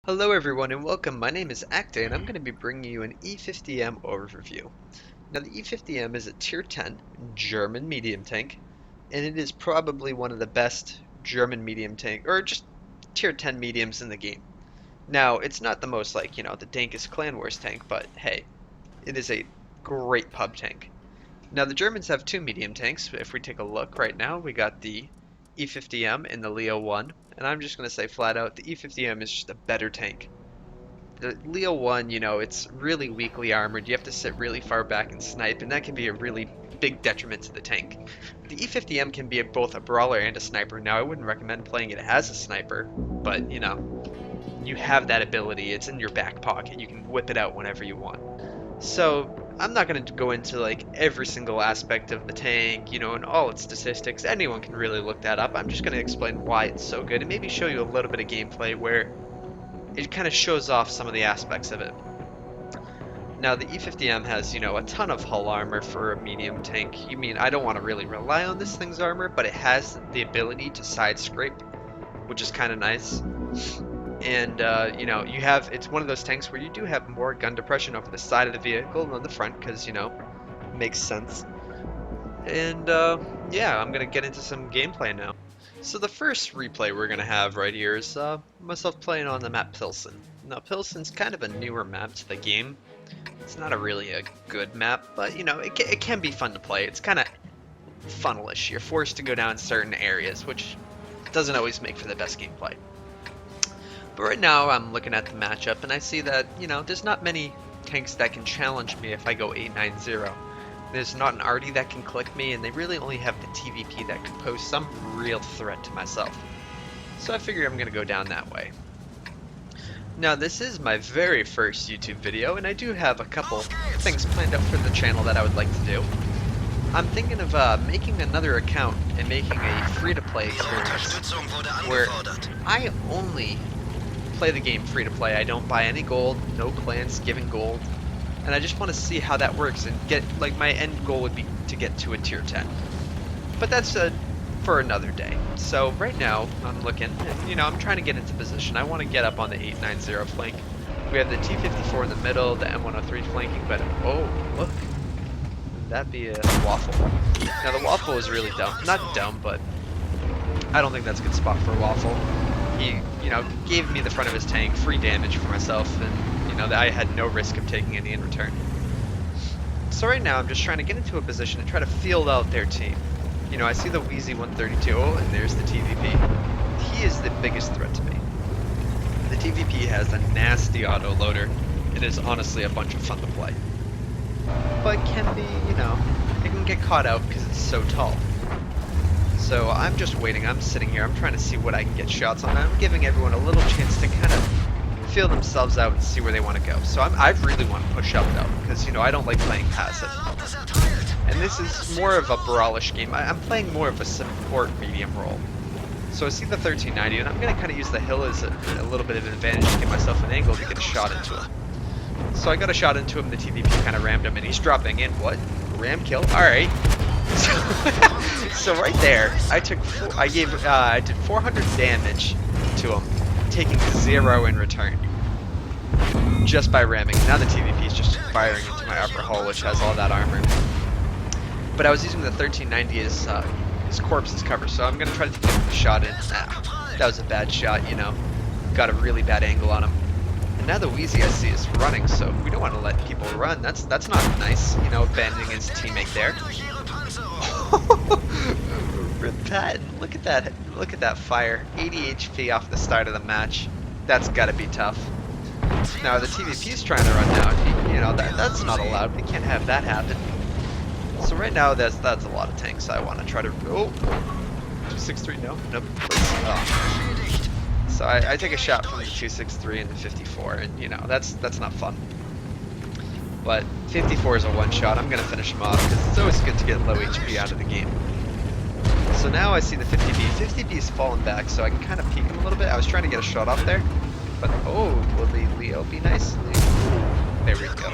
Hello everyone and welcome. My name is Acta and I'm going to be bringing you an E50 M overview. Now the E50 M is a tier 10 German medium tank and it is probably one of the best German medium tank or just tier 10 mediums in the game. Now it's not the most the dankest Clan Wars tank, but hey, it is a great pub tank. Now the Germans have two medium tanks. If we take a look right now, we got the E50M and the Leo 1, and I'm just going to say flat out the E50M is just a better tank. The Leo 1, it's really weakly armored. You have to sit really far back and snipe, and that can be a really big detriment to the tank. The E50M can be both a brawler and a sniper. Now, I wouldn't recommend playing it as a sniper, but, you have that ability. It's in your back pocket. You can whip it out whenever you want. So, I'm not going to go into every single aspect of the tank, and all its statistics. Anyone can really look that up. I'm just going to explain why it's so good and maybe show you a little bit of gameplay where it kind of shows off some of the aspects of it. Now the E50M has, a ton of hull armor for a medium tank. I don't want to really rely on this thing's armor, but it has the ability to side scrape, which is kind of nice. And, it's one of those tanks where you do have more gun depression over the side of the vehicle than the front, because, it makes sense. And, yeah, I'm going to get into some gameplay now. So the first replay we're going to have right here is myself playing on the map Pilsen. Now Pilsen's kind of a newer map to the game. It's not really a good map, but it can be fun to play. It's kind of funnelish. You're forced to go down certain areas, which doesn't always make for the best gameplay. But right now I'm looking at the matchup and I see that, there's not many tanks that can challenge me if I go 8-9-0. There's not an arty that can click me, and they really only have the TVP that could pose some real threat to myself. So I figure I'm going to go down that way. Now this is my very first YouTube video, and I do have a couple things planned up for the channel that I would like to do. I'm thinking of making another account and making a free-to-play experience where I only play the game free-to-play. I don't buy any gold, no clans giving gold. And I just want to see how that works and get, my end goal would be to get to a tier 10. But that's for another day. So right now, I'm looking, and, I'm trying to get into position. I want to get up on the 890 flank. We have the T54 in the middle, the M103 flanking, but, oh, look. That'd be a waffle. Now the waffle is really dumb. Not dumb, but I don't think that's a good spot for a waffle. He, gave me the front of his tank, free damage for myself, and that I had no risk of taking any in return. So right now I'm just trying to get into a position and try to field out their team. I see the Wheezy 132, and there's the TVP. He is the biggest threat to me. The TVP has a nasty auto loader. It is honestly a bunch of fun to play. But can be, it can get caught out because it's so tall. So I'm just waiting, I'm sitting here, I'm trying to see what I can get shots on. I'm giving everyone a little chance to kind of feel themselves out and see where they want to go. So I really want to push up though, because I don't like playing passive. And this is more of a brawlish game. I'm playing more of a support medium role. So I see the 1390, and I'm going to kind of use the hill as a little bit of an advantage to get myself an angle to get a shot into him. So I got a shot into him, the TVP kind of rammed him, and he's dropping in. What? Ram kill? Alright. So right there, I did 400 damage to him, taking 0 in return, just by ramming. Now the TVP is just firing into my upper hull, which has all that armor. But I was using the 1390 as his corpse as cover, so I'm gonna try to get the shot in. That was a bad shot, got a really bad angle on him. And now the Wheezy I see is running, so we don't want to let people run. That's not nice, abandoning his teammate there. Rip Patton, look at that fire. 80 HP off the start of the match. That's gotta be tough. Now the TVP's trying to run down. That's not allowed. We can't have that happen. So right now that's a lot of tanks I want to try to. Oh, 263. Nope. Oh. So I take a shot from the 263 and the 54, and that's not fun. But 54 is a one shot. I'm gonna finish him off because it's always good to get low HP out of the game. So now I see the 50B. 50B is falling back, so I can kind of peek him a little bit. I was trying to get a shot off there, but oh, will the Leo be nice? There we go.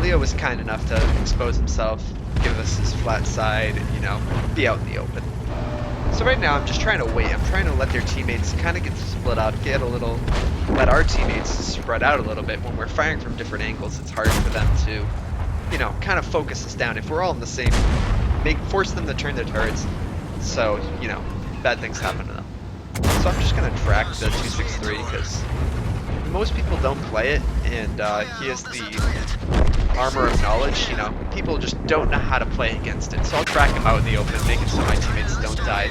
Leo was kind enough to expose himself, give us his flat side, and be out in the open. So right now I'm just trying to wait. I'm trying to let their teammates kind of get split up, let our teammates spread out a little bit. When we're firing from different angles, it's hard for them to, kind of focus us down. If we're all in the same, force them to turn their turrets, so, bad things happen to them. So I'm just gonna track the 263 because most people don't play it, and he has the armor of knowledge. People just don't know how to play against it. So I'll track him out in the open, make it so my teammates don't die.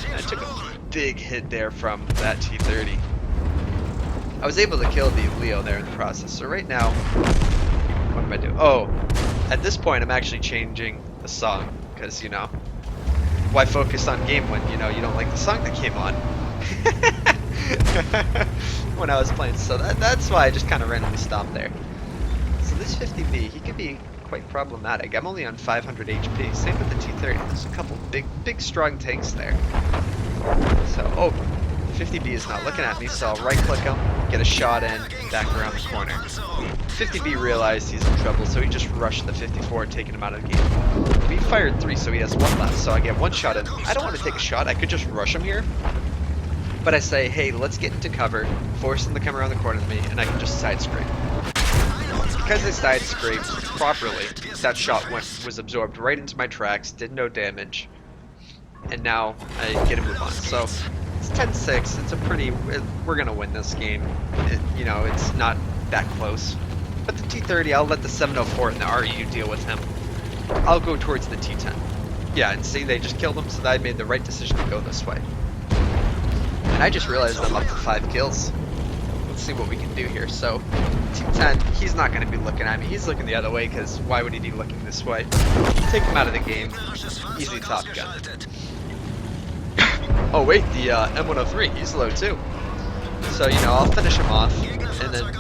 And I took a big hit there from that T-30. I was able to kill the Leo there in the process. So right now, what am I doing? Oh, at this point I'm actually changing the song because, why focus on game when, you don't like the song that came on when I was playing. So that's why I just kind of randomly stopped there. So this 50B, he could be quite problematic. I'm only on 500 HP. Same with the T-30. There's a couple big strong tanks there. So, the 50B is not looking at me, so I'll right-click him, get a shot in, back around the corner. 50B realized he's in trouble, so he just rushed the 54, taking him out of the game. We fired 3, so he has 1 left, so I get 1 shot in. I don't want to take a shot. I could just rush him here. But I say, hey, let's get into cover, force him to come around the corner to me, and I can just side scrape. Because I side scraped properly, that shot was absorbed right into my tracks, did no damage, and now I get a move on. So it's 10-6. It's we're gonna win this game. It's not that close. But the T-30, I'll let the 704 and the RU deal with him. I'll go towards the T-10. Yeah, and see, they just killed him, so I made the right decision to go this way. And I just realized I'm up to 5 kills. Let's see what we can do here. So, T-10, he's not going to be looking at me. He's looking the other way, because why would he be looking this way? Take him out of the game. Easy top gun. Oh wait, the M103, he's low too. So, I'll finish him off, and then,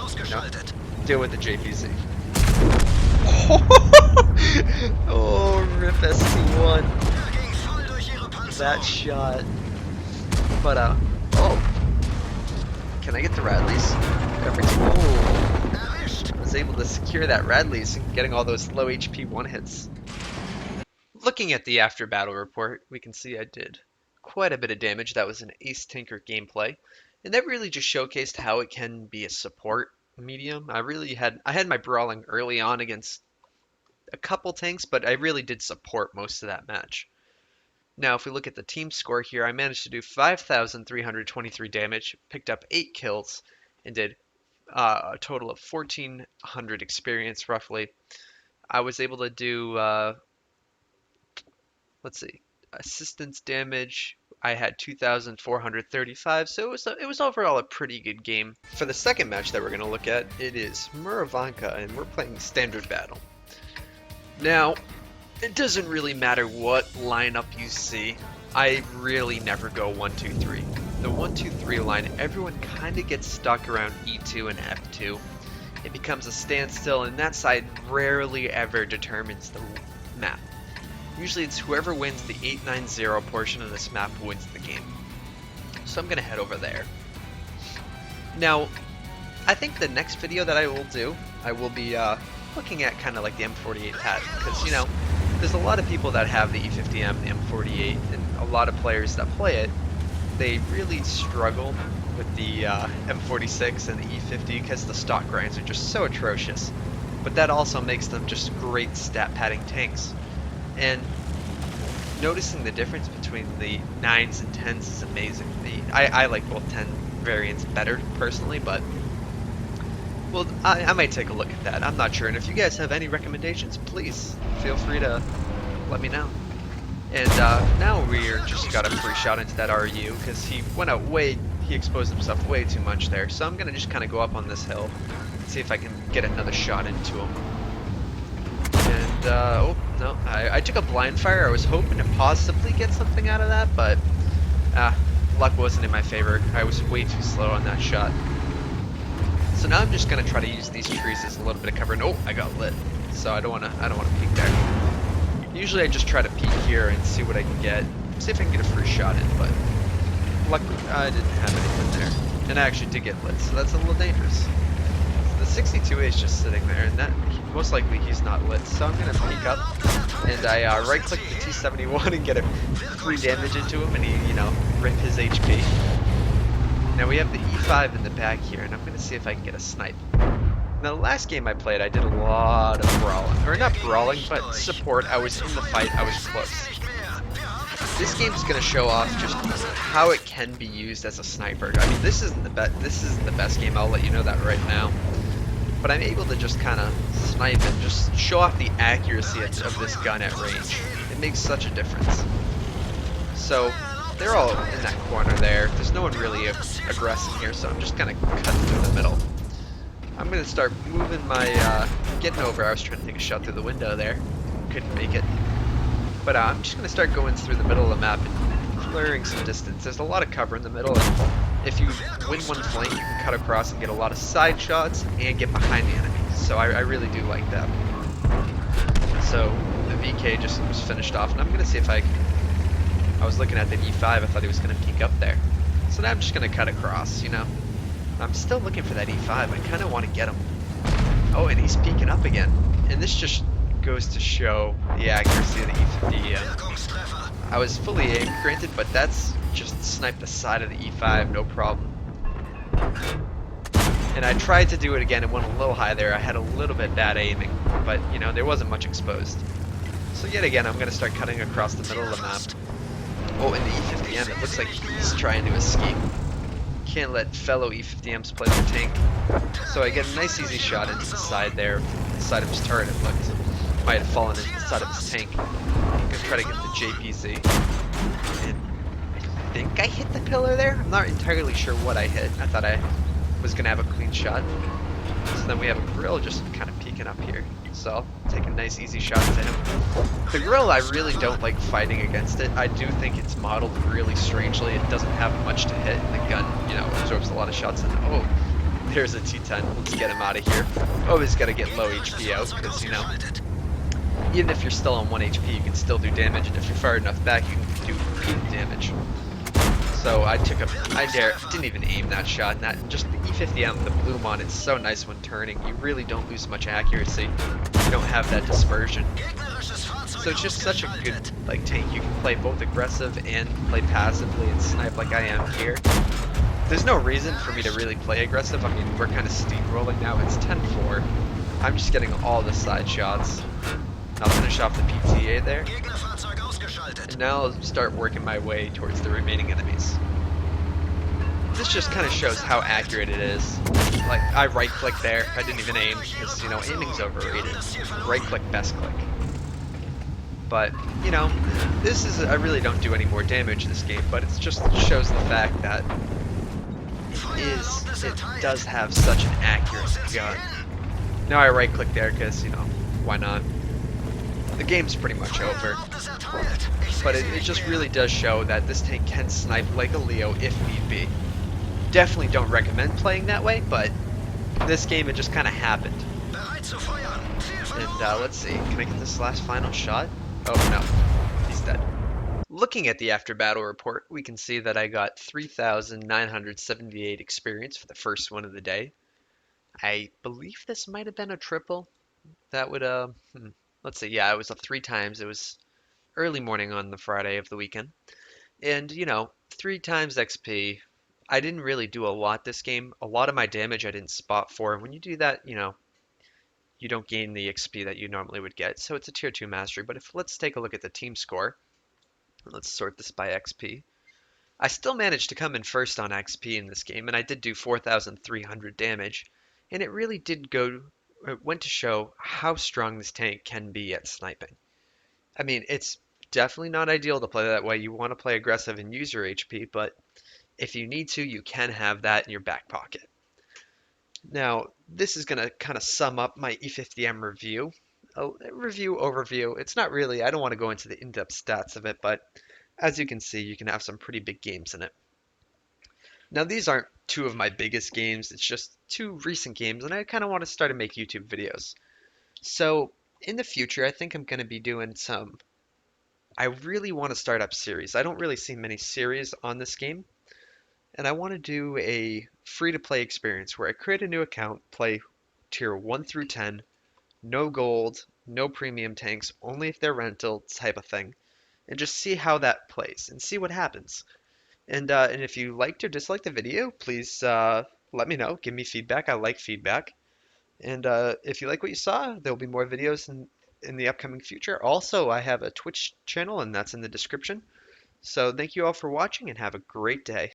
deal with the JPZ. Oh, rip SC1. That shot. But, can I get the Radleys? Oh, I was able to secure that Radleys and getting all those low HP one-hits. Looking at the after battle report, we can see I did quite a bit of damage. That was an Ace Tinker gameplay, and that really just showcased how it can be a support medium. I had my brawling early on against a couple tanks, but I really did support most of that match. Now, if we look at the team score here, I managed to do 5,323 damage, picked up 8 kills, and did a total of 1,400 experience, roughly. I was able to do, let's see, assistance damage. I had 2,435, so it was overall a pretty good game. For the second match that we're going to look at, it is Muravanka, and we're playing Standard Battle. Now, it doesn't really matter what lineup you see. I really never go 1-2-3. The 1-2-3 line, everyone kind of gets stuck around E2 and F2. It becomes a standstill, and that side rarely ever determines the map. Usually it's whoever wins the 8-9-0 portion of this map who wins the game. So I'm going to head over there. Now, I think the next video that I will do, I will be looking at kind of like the M48 pattern, because, there's a lot of people that have the E50 M, the M48, and a lot of players that play it, they really struggle with the M46 and the E50 because the stock grinds are just so atrocious. But that also makes them just great stat padding tanks. And noticing the difference between the 9s and 10s is amazing. I like both 10 variants better personally, but well, I might take a look at that. I'm not sure. And if you guys have any recommendations, please feel free to let me know. And now we're just got a free shot into that RU because he went out he exposed himself way too much there. So I'm going to just kind of go up on this hill and see if I can get another shot into him. And, oh, no, I took a blind fire. I was hoping to possibly get something out of that, but luck wasn't in my favor. I was way too slow on that shot. So now I'm just gonna try to use these trees as a little bit of cover. And oh, I got lit. So I don't wanna peek there. Usually I just try to peek here and see what I can get. See if I can get a free shot in, but luckily I didn't have anything there. And I actually did get lit, so that's a little dangerous. The 62A is just sitting there, and that most likely he's not lit. So I'm gonna peek up and I right-click the T-71 and get a free damage into him, and he, rip his HP. Now we have the E5 in the back here, and I'm going to see if I can get a snipe. Now the last game I played, I did a lot of brawling, or not brawling, but support. I was in the fight, I was close. This game's going to show off just how it can be used as a sniper. I mean, this isn't the best game, I'll let you know that right now. But I'm able to just kind of snipe and just show off the accuracy of this gun at range. It makes such a difference. So, they're all in that corner there. There's no one really aggressive here, so I'm just kind of cutting through the middle. I'm going to start moving my, getting over. I was trying to take a shot through the window there. Couldn't make it. But I'm just going to start going through the middle of the map and clearing some distance. There's a lot of cover in the middle, and if you win one flank, you can cut across and get a lot of side shots and get behind the enemy. So I really do like that. So the VK just was finished off, and I'm going to see if I was looking at the E5, I thought he was going to peek up there. So now I'm just going to cut across, I'm still looking for that E5. I kind of want to get him. Oh, and he's peeking up again. And this just goes to show the accuracy of the E50. I was fully aimed, granted, but that's just sniped the side of the E5, no problem. And I tried to do it again and went a little high there. I had a little bit bad aiming, but there wasn't much exposed. So yet again, I'm going to start cutting across the middle of the map. Oh, and the E50M, it looks like he's trying to escape. Can't let fellow E50Ms play their tank. So I get a nice easy shot into the side there, the side of his turret it looked. Might have fallen into the side of his tank. I'm gonna try to get the JPZ. And I think I hit the pillar there? I'm not entirely sure what I hit. I thought I was gonna have a clean shot. So then we have a grill just kind of peeking up here. So I'll take a nice easy shot to him. The grill, I really don't like fighting against it. I do think it's modeled really strangely. It doesn't have much to hit. The gun, absorbs a lot of shots. And oh, there's a T10. Let's get him out of here. Always got to get low HP out because, even if you're still on 1 HP, you can still do damage. And if you're far enough back, you can do repeat damage. So I didn't even aim that shot. And that just the E50M, the bloom on it's so nice when turning. You really don't lose much accuracy. You don't have that dispersion. So it's just such a good tank. You can play both aggressive and play passively and snipe like I am here. There's no reason for me to really play aggressive. I mean, we're kind of steamrolling now. It's 10-4. I'm just getting all the side shots. I'll finish off the PTA there. And now I'll start working my way towards the remaining enemies. This just kind of shows how accurate it is. Like, I right-click there. I didn't even aim because, aiming's overrated. Right-click, best click. But, I really don't do any more damage this game, but it just shows the fact that it does have such an accurate gun. Now I right-click there because, why not? The game's pretty much over. But it just really does show that this tank can snipe like a Leo if need be. Definitely don't recommend playing that way, but this game it just kind of happened. And let's see, can I get this last final shot? Oh no, he's dead. Looking at the after battle report, we can see that I got 3,978 experience for the first one of the day. I believe this might have been a triple. That would let's see, yeah, it was 3 times. It was early morning on the Friday of the weekend. And, 3 times XP. I didn't really do a lot this game. A lot of my damage I didn't spot for. When you do that, you don't gain the XP that you normally would get. So it's a tier 2 mastery. But let's take a look at the team score. Let's sort this by XP. I still managed to come in first on XP in this game, and I did do 4,300 damage. And it really went to show how strong this tank can be at sniping. I mean, it's definitely not ideal to play that way. You want to play aggressive and use your HP, but if you need to, you can have that in your back pocket. Now, this is going to kind of sum up my E50M review. A review overview. It's not really, I don't want to go into the in-depth stats of it, but as you can see, you can have some pretty big games in it. Now, these aren't 2 of my biggest games. It's just 2 recent games, and I kind of want to start to make YouTube videos. So, in the future, I think I'm going to be doing I really want to start up series. I don't really see many series on this game. And I want to do a free-to-play experience where I create a new account, play tier 1 through 10, no gold, no premium tanks, only if they're rental type of thing, and just see how that plays and see what happens. And if you liked or disliked the video, please let me know. Give me feedback. I like feedback. And if you like what you saw, there'll be more videos in the upcoming future. Also, I have a Twitch channel, and that's in the description. So thank you all for watching, and have a great day.